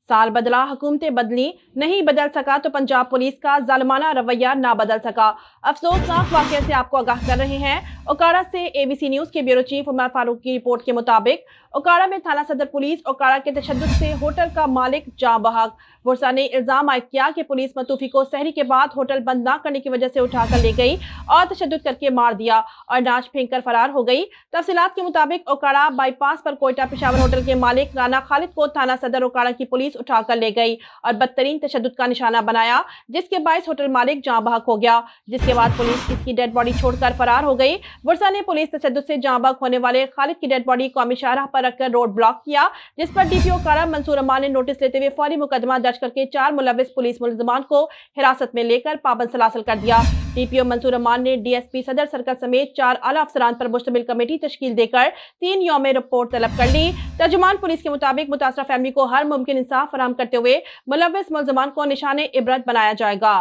साल बदला, हुकूमतें बदली, नहीं बदल सका तो पंजाब पुलिस का जालिमाना रवैया ना बदल सका। अफसोसनाक वाकये से आपको आगाह कर रहे हैं। ओकाड़ा से एबीसी न्यूज के ब्यूरो चीफ उमर फारूक की रिपोर्ट के मुताबिक ओकाड़ा में थाना सदर पुलिस ओकाड़ा के तशद्दुद से होटल का मालिक जाँ बहक। बुरसा ने इल्जाम आयद किया कि पुलिस मतूफी को सहरी के बाद होटल बंद न करने की वजह से उठाकर ले गई और तशद्दुद करके मार दिया और नाच फेंक कर फरार हो गई। तफसीलात के मुताबिक ओकाड़ा बाईपास पर कोयटा पेशावर होटल के मालिक राना खालिद को थाना सदर ओकाड़ा की पुलिस उठाकर ले गई और बदतरीन तशद्दुद का निशाना बनाया, जिसके बायस होटल मालिक जाँ बहक हो गया, जिसके बाद पुलिस इसकी डेड बॉडी छोड़कर फरार हो गई। बुरसा ने पुलिस तशद्दुद से जाँ बहक होने वाले खालिद की डेड बॉडी कौमी शाहराह पर रखकर रोड ब्लॉक किया, जिस पर डीपीओ ओकाड़ा मंसूर अमान ने नोटिस लेते हुए फौरी मुकदमा दर्ज करके 4 मुलविस पुलिस मुलजमान को हिरासत में लेकर पाबंद सलासल कर दिया। डीपीओ मंसूर अमान ने डीएसपी सदर सर्कल समेत 4 आला अफसरान पर मुश्तमिल कमेटी तश्कील देकर 3 यौमे रिपोर्ट तलब कर ली। तर्जुमान पुलिस के मुताबिक मुतासरा फैमिली को हर मुमकिन इंसाफ फराहम करते हुए मुलविस मुलजमान को निशाने इबरत बनाया जाएगा।